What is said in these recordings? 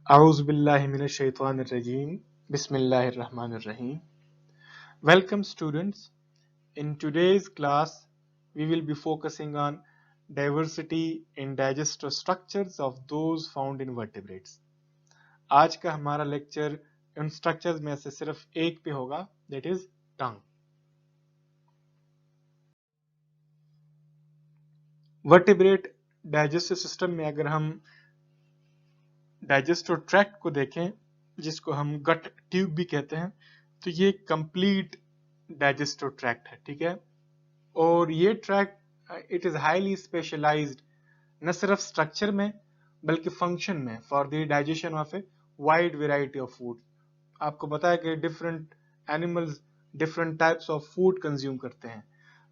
A'udhu billahi minash shaitanir rajim. Bismillahir Rahmanir Rahim. Welcome students. In today's class, we will be focusing on diversity in digestive structures of those found in vertebrates. आज का हमारा lecture उन structures में से सिर्फ एक पे होगा, that is tongue. Vertebrate digestive system में अगर हम डाइजेस्टिव ट्रैक्ट को देखें, जिसको हम गट ट्यूब भी कहते हैं, तो ये कंप्लीट डाइजेस्टिव ट्रैक्ट है, ठीक है। और ये tract it is highly specialized न सिर्फ स्ट्रक्चर में बल्कि फंक्शन में for the digestion of a wide variety of food. आपको पता है कि different animals different types of food consume करते हैं,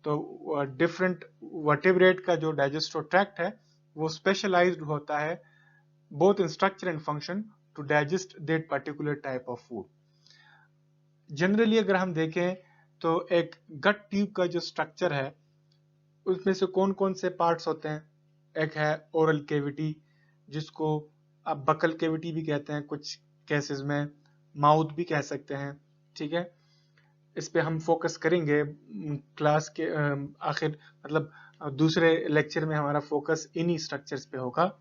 तो डिफरेंट वर्टेब्रेट का जो डाइजेस्टिव ट्रैक्ट है वो स्पेशलाइज्ड होता है both in structure and function to digest that particular type of food. Generally अगर हम देखें तो एक गट ट्यूब का जो स्ट्रक्चर है उसमें से कौन कौन से पार्ट्स होते हैं। एक है ओरल केविटी, जिसको आप बकल केविटी भी कहते हैं, कुछ केसेस में माउथ भी कह सकते हैं, ठीक है। इस पे हम फोकस करेंगे क्लास के आखिर, मतलब दूसरे लेक्चर में हमारा फोकस इन्हीं स्ट्रक्चर्स पे होगा,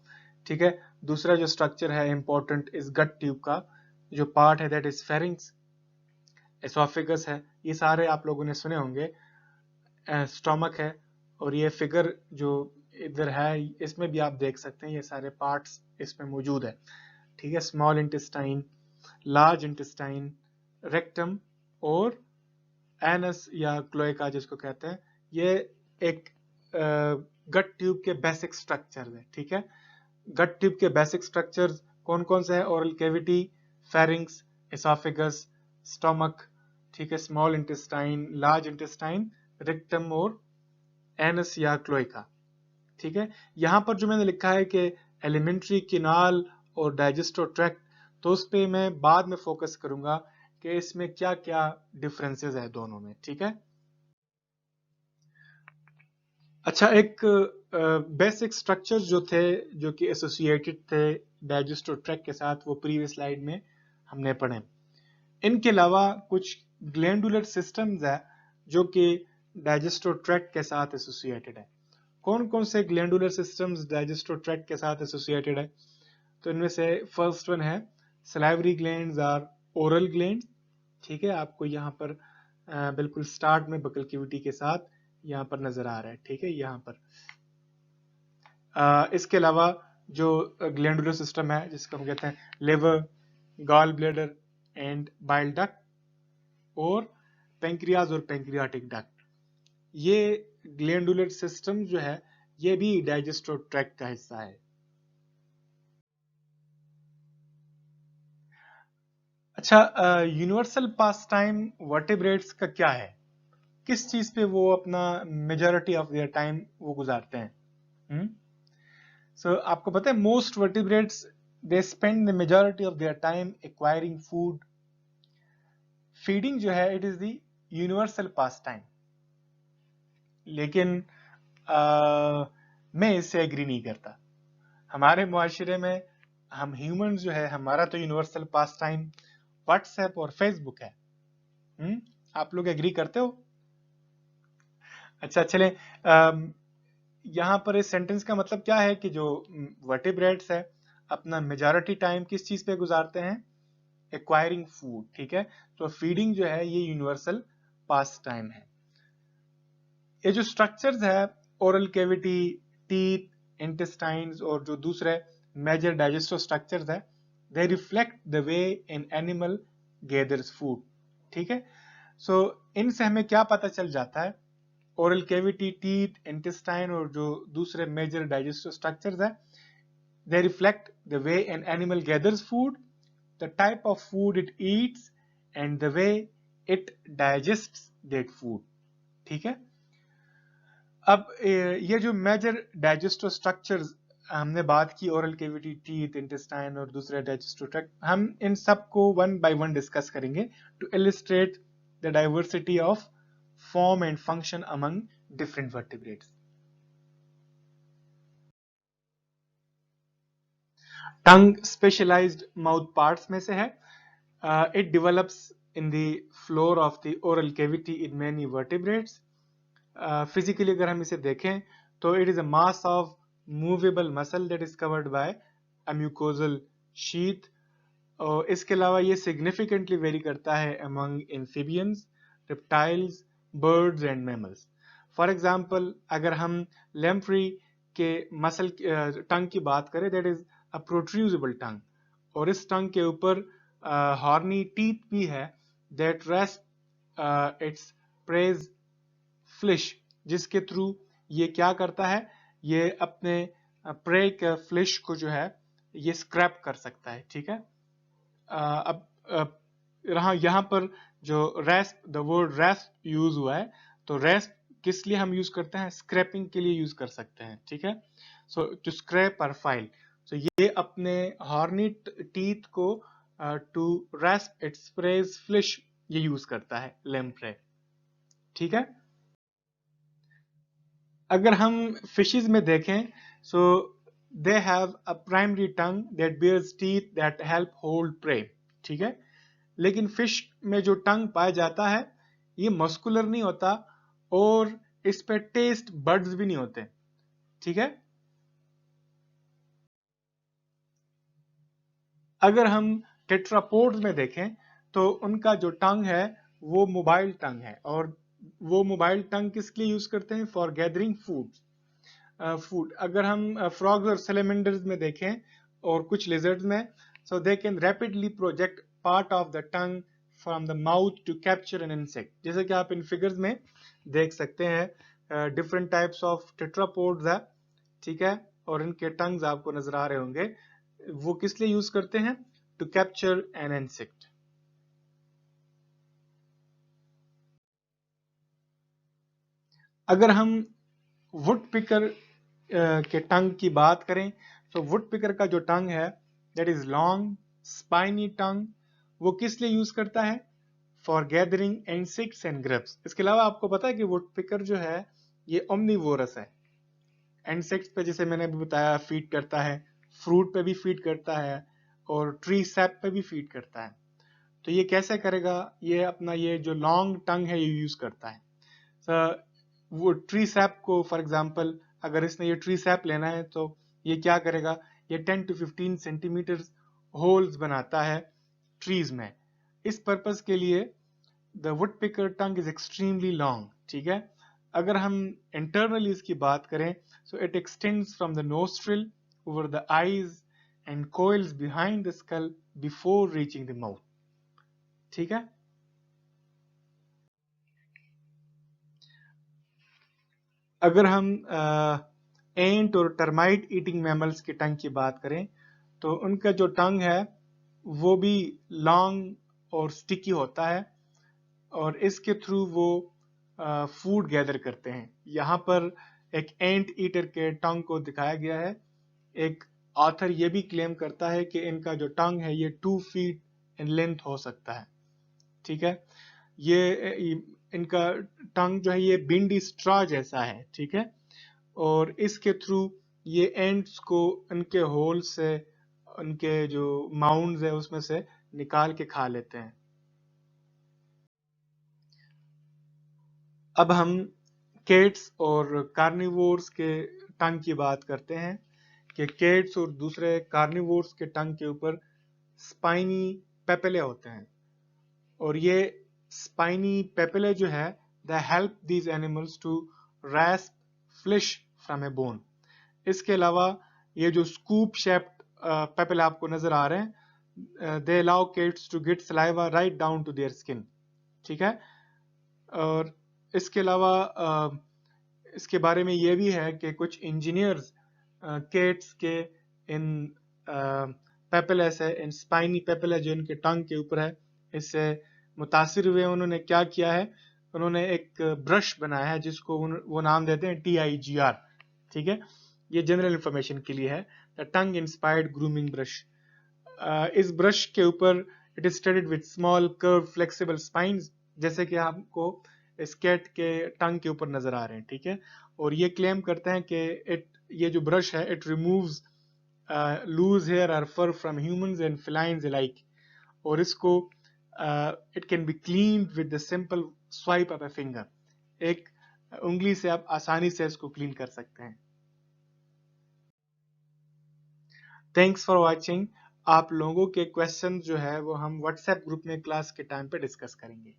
ठीक है। दूसरा जो स्ट्रक्चर है इंपॉर्टेंट इस गट ट्यूब का जो पार्ट है दैट इज फेरिंग्स, एसोफेगस है, ये सारे आप लोगों ने सुने होंगे। स्टोमक है, और ये फिगर जो इधर है इसमें भी आप देख सकते हैं, ये सारे पार्ट्स इसमें मौजूद है, ठीक है। Small intestine, large intestine, rectum और एनस या क्लोएका जिसको कहते हैं, ये एक गट ट्यूब के बेसिक स्ट्रक्चर है, ठीक है। गट ट्यूब के बेसिक स्ट्रक्चर्स कौन कौन से हैं? Oral cavity, pharynx, oesophagus, stomach, ठीक है, small intestine, large intestine, rectum और एनस या क्लोएका, ठीक है। यहां पर जो मैंने लिखा है कि एलिमेंट्री किनाल और डाइजेस्टिव ट्रैक्ट, तो उस पे मैं बाद में फोकस करूंगा कि इसमें क्या क्या डिफरेंसेस है दोनों में, ठीक है। अच्छा, एक बेसिक स्ट्रक्चर्स जो थे जो कि एसोसिएटेड थे डाइजेस्टिव ट्रैक्ट के साथ, वो प्रीवियस स्लाइड में हमने पढ़े। इनके अलावा कुछ ग्लैंडुलर सिस्टम्स है जो कि डाइजेस्टिव ट्रैक्ट के साथ एसोसिएटेड है। कौन कौन से ग्लैंडुलर सिस्टम्स डाइजेस्टिव ट्रैक्ट के साथ एसोसिएटेड है? तो इनमें से फर्स्ट वन है सलाइवरी ग्लैंड्स और ओरल ग्लैंड, ठीक है। आपको यहाँ पर बिल्कुल स्टार्ट में बकल कैविटी के साथ यहाँ पर नजर आ रहा है, ठीक है, यहाँ पर। इसके अलावा जो ग्लैंडुलर सिस्टम है जिसको हम कहते हैं liver, gall bladder and bile duct और पेंक्रियाज और पेंक्रियाटिक डक्ट, ये ग्लैंडुलर सिस्टम जो है ये भी डाइजेस्टिव ट्रैक्ट का हिस्सा है। अच्छा, यूनिवर्सल पास टाइम वर्टेब्रेट्स का क्या है? किस चीज पे वो अपना मेजॉरिटी ऑफ देयर टाइम वो गुजारते हैं? So, आपको पता है most vertebrates they spend the majority of their time acquiring food. Feeding जो है it is the universal pass time, लेकिन मैं इससे एग्री नहीं करता। हमारे मुआशरे में हम ह्यूमन जो है, हमारा तो यूनिवर्सल पास टाइम व्हाट्सएप और फेसबुक है। आप लोग एग्री करते हो? अच्छा, चले, यहाँ पर इस सेंटेंस का मतलब क्या है कि जो वर्टिब्रेट्स है अपना मेजॉरिटी टाइम किस चीज पे गुजारते हैं? एक्वायरिंग फूड, ठीक है। तो फीडिंग जो है ये यूनिवर्सल पास टाइम है। ये जो स्ट्रक्चर्स है ओरल कैविटी, टीथ, इंटेस्टाइन्स और जो दूसरे मेजर डाइजेस्टिव स्ट्रक्चर्स है, दे reflect the way an animal gathers food, ठीक है। सो इनसे हमें क्या पता चल जाता है? ओरल कैविटी, टीथ, इंटेस्टाइन और जो दूसरे मेजर डाइजेस्टिव स्ट्रक्चर्स है, they reflect the way an animal gathers food, the type of food it eats and the way it digests that food, ठीक है। अब ये जो मेजर डाइजेस्टिव स्ट्रक्चर्स हमने बात की, ओरल कैविटी, टीथ, इंटेस्टाइन और दूसरे डाइजेस्टिव ट्रैक्ट, हम इन सबको वन बाय वन डिस्कस करेंगे to illustrate the diversity of form and function among different vertebrates. Tongue specialized mouth parts में से है. It develops in the floor of the oral cavity in many vertebrates. Physically अगर हम इसे देखें तो it is a mass of movable muscle that is covered by a mucosal sheath. और इसके अलावा ये सिग्निफिकेंटली वेरी करता है among amphibians, reptiles, birds and mammals. For example अगर हम लैम्प्री के मसल टंग की बात करें, दैट इज अ प्रोट्रूजिबल टंग, और इस टंग के ऊपर हॉर्नी टीथ भी है दैट रेस्ट इट्स प्रेज फ्लिश, जिसके थ्रू ये क्या करता है, ये अपने प्रे के फ्लिश को जो है ये स्क्रैप कर सकता है. ठीक है. अब यहाँ पर जो rest, the word rest use हुआ है, तो रेस्ट किस लिए हम यूज करते हैं, स्क्रैपिंग के लिए यूज कर सकते हैं. ठीक है. सो टू स्क्रैप और फाइल, सो ये अपने हॉर्नी टीथ को to rest its prey's flesh ये यूज करता है लैम्प्रे. ठीक है. अगर हम फिशेस में देखें, so they have a primary tongue that bears teeth that help hold prey. ठीक है. लेकिन फिश में जो टंग पाया जाता है ये मस्कुलर नहीं होता और इस पे टेस्ट बड्स भी नहीं होते. ठीक है. अगर हम टेट्रापोड्स में देखें तो उनका जो टंग है वो मोबाइल टंग है, और वो मोबाइल टंग किस लिए यूज करते हैं, फॉर गैदरिंग फूड. अगर हम फ्रॉग्स और सेलेमेंडर्स में देखें और कुछ लिजर्ड्स में, so they can rapidly project part of the tongue from the mouth to capture an insect. जैसे कि आप इन फिगर्स में देख सकते हैं, डिफरेंट टाइप्स ऑफ टेट्रापोड्स है. ठीक है. और इनके टंग्स आपको नजर आ रहे होंगे. वो किस लिए यूज करते हैं, टू कैप्चर एन इंसेक्ट. अगर हम वुड पिकर के टंग की बात करें, तो वुड पिकर का जो टंग है दैट इज लॉन्ग स्पाइनी टंग, वो किस लिए यूज करता है, for gathering insects and grubs. इसके अलावा आपको पता है कि वुड पिकर जो है ये ओमनीवोरस है. इंसेक्ट्स पे जैसे मैंने अभी बताया फीड करता है, फ्रूट पे भी फीड करता है, और ट्री सैप पे भी फीड करता है. तो ये कैसे करेगा, ये अपना ये जो लॉन्ग टंग है ये यूज करता है. वो ट्री सैप को फॉर एग्जांपल अगर इसने ये ट्री सैप लेना है तो ये क्या करेगा, ये 10 to 15 सेंटीमीटर होल्स बनाता है ट्रीज में. इस पर्पस के लिए the wood picker tongue is extremely long. ठीक है. अगर हम इंटरनली इसकी बात करें, so it extends from the nostril over the eyes and coils behind the skull before reaching the mouth. ठीक है. अगर हम एंट और टर्माइट ईटिंग मैमल्स की टंग की बात करें, तो उनका जो टंग है वो भी लॉन्ग और स्टिकी होता है, और इसके थ्रू वो फूड गैदर करते हैं. यहाँ पर एक एंट ईटर के टंग को दिखाया गया है. एक ऑथर ये भी क्लेम करता है कि इनका जो टंग है ये 2 फीट इन लेंथ हो सकता है. ठीक है. ये इनका टंग जो है ये बिंडी स्ट्रॉ जैसा है. ठीक है. और इसके थ्रू ये एंट्स को उनके होल से, उनके जो माउंड्स है उसमें से निकाल के खा लेते हैं. अब हम केट्स और कार्निवोर्स के टंग की बात करते हैं कि केट्स और दूसरे कार्निवोर्स के टंग के ऊपर स्पाइनी पेपिले होते हैं, और ये स्पाइनी पेपिले जो है they help these animals to rasp flesh from a bone. इसके अलावा ये जो स्कूप शेप्ड पेपिले आपको नजर आ रहे हैं, they allow cats to get saliva right down to their skin. ठीक है. और इसके अलावा इसके बारे में ये भी है कि कुछ इंजीनियर्स केट्स के इन पेपिले से, इन स्पाइनी पेपिले जो इनके टंग के ऊपर है, इससे मुतासिर हुए. उन्होंने क्या किया है, उन्होंने एक ब्रश बनाया है जिसको वो नाम देते हैं TIGR. ठीक है. ये जनरल इंफॉर्मेशन के लिए है, the tongue inspired grooming brush. इस ब्रश के ऊपर it is studied with small curve flexible spines, जैसे कि आपको इस कैट के टंग के ऊपर नजर आ रहे हैं. ठीक है. और ये क्लेम करते हैं कि ये जो ब्रश है it removes lose hair or fur from humans and felines alike. और इसको it can be cleaned with the simple swipe of a finger. एक उंगली से आप आसानी से इसको क्लीन कर सकते हैं. Thanks for watching. आप लोगों के क्वेश्चन जो है वो हम व्हाट्सएप ग्रुप में क्लास के टाइम पे डिस्कस करेंगे.